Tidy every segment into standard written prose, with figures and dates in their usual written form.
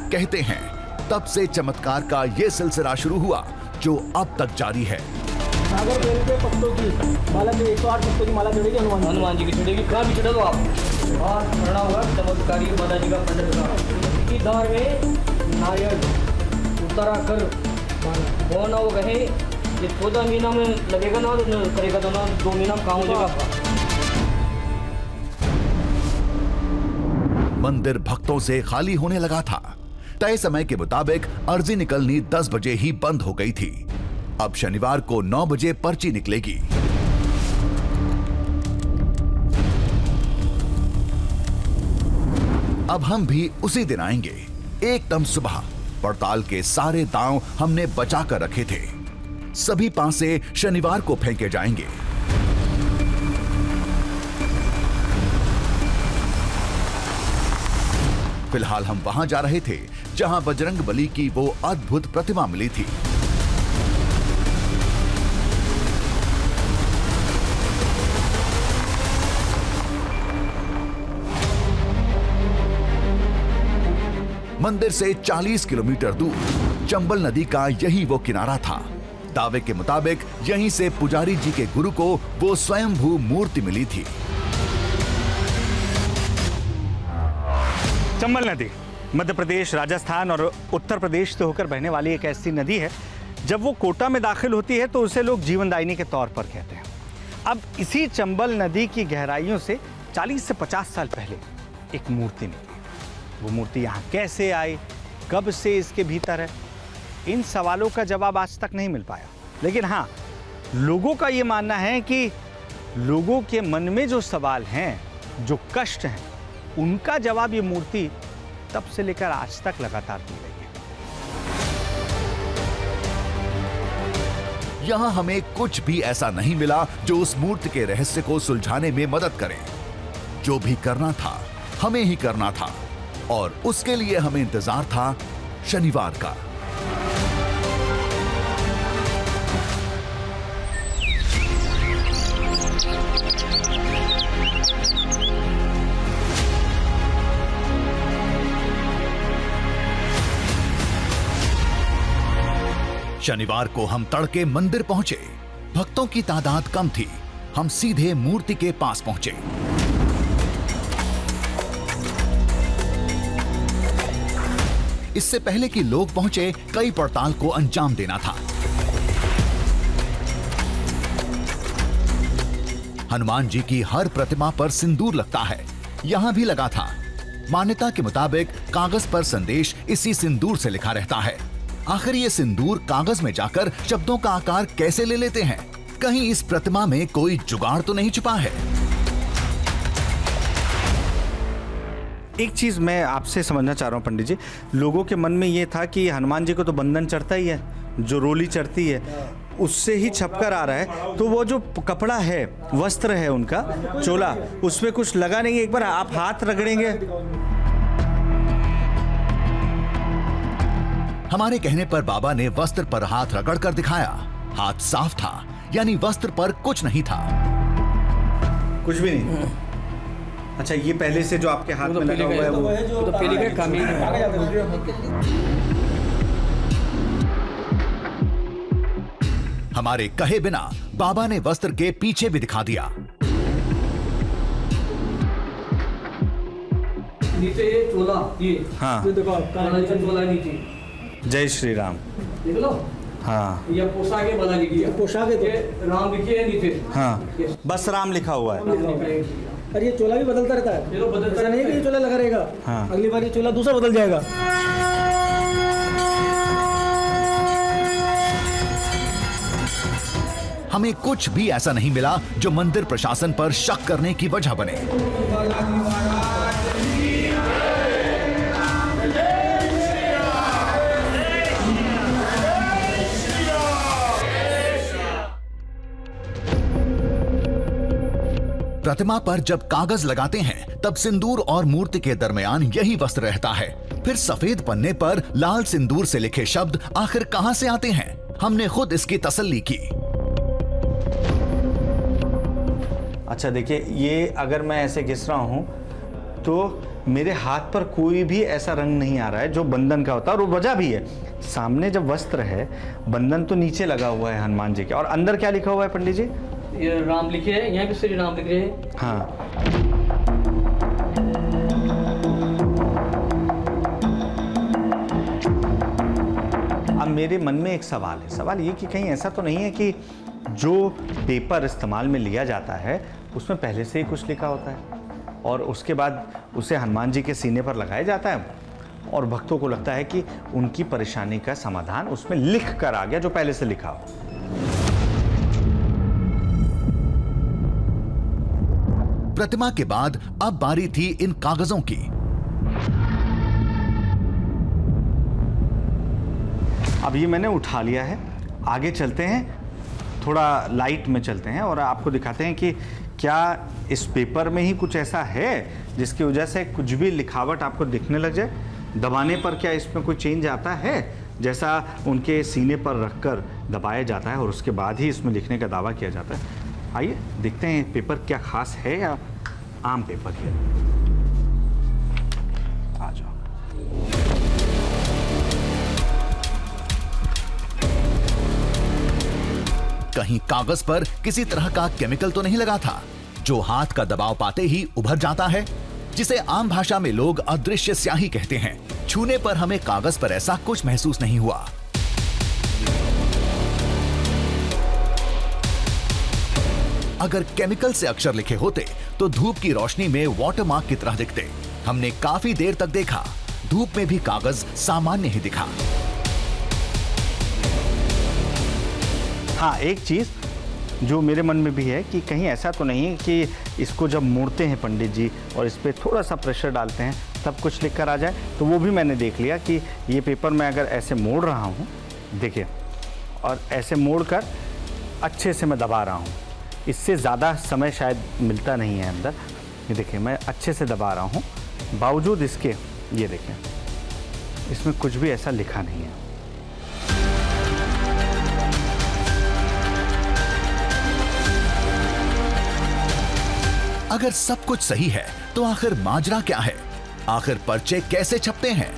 कहते हैं तब से चमत्कार का ये सिलसिला शुरू हुआ जो अब तक जारी है। सागर बेल के पत्तों की माला, 108 पत्तों की माला चढ़ेगी हनुमान जी की चढ़ेगी। कहाँ भी चढ़ा दो आप, और करना होगा चमत्कारी माता जी का पंडित का की धार में नारियल उतारा कर वो ना वो कहे ये 14 महीना में लगेगा ना करेगा तो ना 2 महीना में काम हो जाएगा आपका। मंदिर भक्तों से खाली होने लगा था। तय समय के मुताबिक अर्जी निकलनी 10 बजे ही बंद हो गई थी। अब शनिवार को 9 बजे पर्ची निकलेगी। अब हम भी उसी दिन आएंगे, एकदम सुबह। पड़ताल के सारे दांव हमने बचा कर रखे थे। सभी पासे शनिवार को फेंके जाएंगे। फिलहाल हम वहां जा रहे थे जहां बजरंगबली की वो अद्भुत प्रतिमा मिली थी। मंदिर से 40 किलोमीटर दूर चंबल नदी का यही वो किनारा था। दावे के मुताबिक यहीं से पुजारी जी के गुरु को वो स्वयंभू मूर्ति मिली थी। चंबल नदी मध्य प्रदेश, राजस्थान और उत्तर प्रदेश से होकर बहने वाली एक ऐसी नदी है, जब वो कोटा में दाखिल होती है तो उसे लोग जीवनदायिनी के तौर पर कहते हैं। अब इसी चंबल नदी की गहराइयों से 40 से 50 साल पहले एक मूर्ति निकली। वो मूर्ति यहाँ कैसे आई, कब से इसके भीतर है, इन सवालों का जवाब आज तक नहीं मिल पाया। लेकिन हाँ, लोगों का ये मानना है कि लोगों के मन में जो सवाल हैं, जो कष्ट हैं, उनका जवाब ये मूर्ति तब से लेकर आज तक लगातार दे रही है। यहां हमें कुछ भी ऐसा नहीं मिला जो उस मूर्ति के रहस्य को सुलझाने में मदद करे। जो भी करना था हमें ही करना था और उसके लिए हमें इंतजार था शनिवार का। शनिवार को हम तड़के मंदिर पहुंचे। भक्तों की तादाद कम थी। हम सीधे मूर्ति के पास पहुंचे। इससे पहले कि लोग पहुंचे, कई पड़ताल को अंजाम देना था। हनुमान जी की हर प्रतिमा पर सिंदूर लगता है, यहां भी लगा था। मान्यता के मुताबिक कागज पर संदेश इसी सिंदूर से लिखा रहता है। आखिर ये सिंदूर कागज में जाकर शब्दों का आकार कैसे ले लेते हैं? कहीं इस प्रतिमा में कोई जुगाड़ तो नहीं छुपा है? एक चीज मैं आपसे समझना चाह रहा हूं पंडित जी, लोगों के मन में ये था कि हनुमान जी को तो बंधन चढ़ता ही है, जो रोली चढ़ती है उससे ही छपकर आ रहा है, तो वो जो कपड़ा है, वस्त्र है उनका, चोला, उसमें कुछ लगा नहीं है। एक बार आप हाथ रगड़ेंगे। हमारे कहने पर बाबा ने वस्त्र पर हाथ रगड़ कर दिखाया। हाथ साफ था, यानी वस्त्र पर कुछ नहीं था। कुछ भी नहीं। अच्छा, ये पहले से जो आपके हाथ में लगा हुआ है वो तो पहले का काम ही है। हमारे कहे बिना बाबा ने वस्त्र के पीछे भी दिखा दिया। नीचे ये चोला, ये हाँ, ये देखो आपका चोला नीचे। जय श्री राम। देख लो, हाँ, ये पोशाक है बालाजी की, पोशाक है, राम लिखी है नीचे। हाँ, बस राम लिखा हुआ है। और ये चोला भी बदलता रहता है, ये तो बदलता नहीं है कि ये चोला लगा रहेगा। हाँ। अगली बार ये चोला दूसरा बदल जाएगा। हमें कुछ भी ऐसा नहीं मिला जो मंदिर प्रशासन पर शक करने की वजह बने। प्रतिमा पर जब कागज लगाते हैं तब सिंदूर और मूर्ति के दरमियान यही वस्त्र रहता है। फिर सफेद पन्ने पर लाल सिंदूर से लिखे शब्द आखिर कहां से आते हैं? हमने खुद इसकी तसल्ली की। अच्छा देखिए, ये अगर मैं ऐसे घिस रहा हूं तो मेरे हाथ पर कोई भी ऐसा रंग नहीं आ रहा है जो बंधन का होता है, और वो वजह भी है। सामने जब वस्त्र है, बंधन तो नीचे लगा हुआ है हनुमान जी के, और अंदर क्या लिखा हुआ है पंडित जी? ये राम लिखे हैं, यहाँ भी श्री राम लिख रहे हैं। हाँ, अब मेरे मन में एक सवाल है। सवाल ये कि कहीं ऐसा तो नहीं है कि जो पेपर इस्तेमाल में लिया जाता है उसमें पहले से ही कुछ लिखा होता है और उसके बाद उसे हनुमान जी के सीने पर लगाया जाता है और भक्तों को लगता है कि उनकी परेशानी का समाधान उसमें लिख कर आ गया जो पहले से लिखा हो। प्रतिमा के बाद अब बारी थी इन कागजों की। अब ये मैंने उठा लिया है, आगे चलते हैं, थोड़ा लाइट में चलते हैं और आपको दिखाते हैं कि क्या इस पेपर में ही कुछ ऐसा है जिसकी वजह से कुछ भी लिखावट आपको दिखने लग जाए। दबाने पर क्या इसमें कोई चेंज आता है, जैसा उनके सीने पर रखकर दबाया जाता है और उसके बाद ही इसमें लिखने का दावा किया जाता है। आइए देखते हैं पेपर क्या खास है या आम पेपर है। आ जाओ। कहीं कागज पर किसी तरह का केमिकल तो नहीं लगा था जो हाथ का दबाव पाते ही उभर जाता है, जिसे आम भाषा में लोग अदृश्य स्याही कहते हैं। छूने पर हमें कागज पर ऐसा कुछ महसूस नहीं हुआ। अगर केमिकल से अक्षर लिखे होते तो धूप की रोशनी में वाटरमार्क की तरह दिखते। हमने काफी देर तक देखा, धूप में भी कागज सामान्य ही दिखा। हाँ, एक चीज जो मेरे मन में भी है कि कहीं ऐसा तो नहीं है कि इसको जब मोड़ते हैं पंडित जी और इस पर थोड़ा सा प्रेशर डालते हैं तब कुछ लिख कर आ जाए। तो वो भी मैंने देख लिया कि ये पेपर मैं अगर ऐसे मोड़ रहा हूँ, देखिए, और ऐसे मोड़ कर अच्छे से मैं दबा रहा हूँ, इससे ज़्यादा समय शायद मिलता नहीं है अंदर। ये देखिए, मैं अच्छे से दबा रहा हूँ, बावजूद इसके ये देखें इसमें कुछ भी ऐसा लिखा नहीं है। अगर सब कुछ सही है तो आखिर माजरा क्या है? आखिर पर्चे कैसे छपते हैं?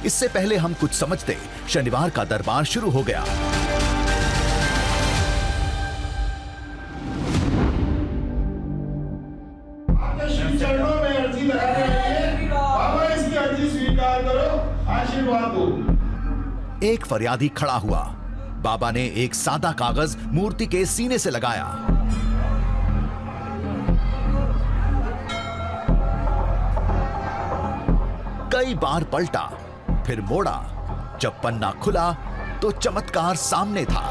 इससे पहले हम कुछ समझते, शनिवार का दरबार शुरू हो गया। चरणों में अर्जी लगा रहे हैं, बाबा इसकी अर्जी स्वीकार करो, आशीर्वाद दो। एक फरियादी खड़ा हुआ। बाबा ने एक सादा कागज मूर्ति के सीने से लगाया। कई बार पलटा, फिर मोड़ा। जब पन्ना खुला तो चमत्कार सामने था।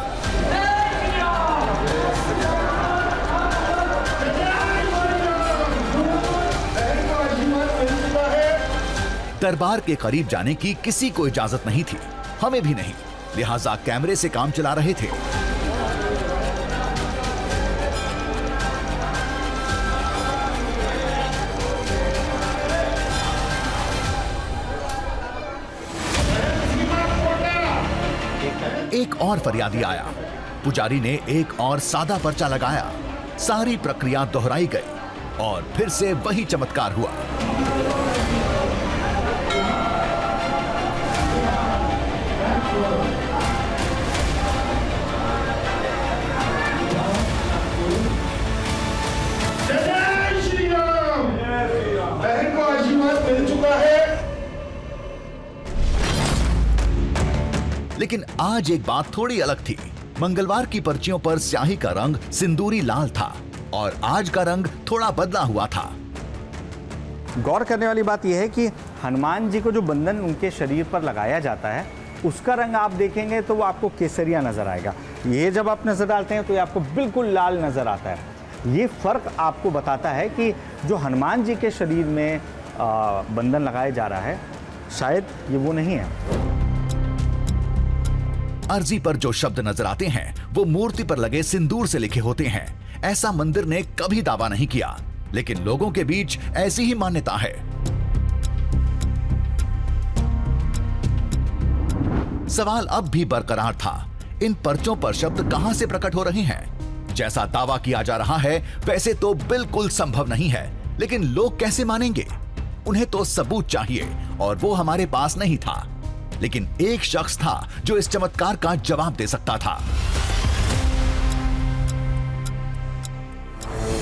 दरबार के करीब जाने की किसी को इजाजत नहीं थी, हमें भी नहीं, लिहाजा कैमरे से काम चला रहे थे। एक और फरियादी आया। पुजारी ने एक और सादा पर्चा लगाया। सारी प्रक्रिया दोहराई गई और फिर से वही चमत्कार हुआ। जय श्री राम। बहन को आशीर्वाद मिल चुका है। लेकिन आज एक बात थोड़ी अलग थी। मंगलवार की पर्चियों पर स्याही का रंग सिंदूरी लाल था और आज का रंग थोड़ा बदला हुआ था। गौर करने वाली बात यह है कि हनुमान जी को जो बंधन उनके शरीर पर लगाया जाता है उसका रंग आप देखेंगे तो वो आपको केसरिया नजर आएगा। ये जब आप नजर डालते हैं तो ये आपको बिल्कुल लाल नजर आता है। ये फर्क आपको बताता है कि जो हनुमान जी के शरीर में बंधन लगाया जा रहा है शायद ये वो नहीं है। अर्जी पर जो शब्द नजर आते हैं वो मूर्ति पर लगे सिंदूर से लिखे होते हैं। ऐसा मंदिर ने कभी दावा नहीं किया, लेकिन लोगों के बीच ऐसी ही मान्यता है। सवाल अब भी बरकरार था, इन पर्चों पर शब्द कहां से प्रकट हो रहे हैं? जैसा दावा किया जा रहा है वैसे तो बिल्कुल संभव नहीं है, लेकिन लोग कैसे मानेंगे? उन्हें तो सबूत चाहिए और वो हमारे पास नहीं था, लेकिन एक शख्स था जो इस चमत्कार का जवाब दे सकता था।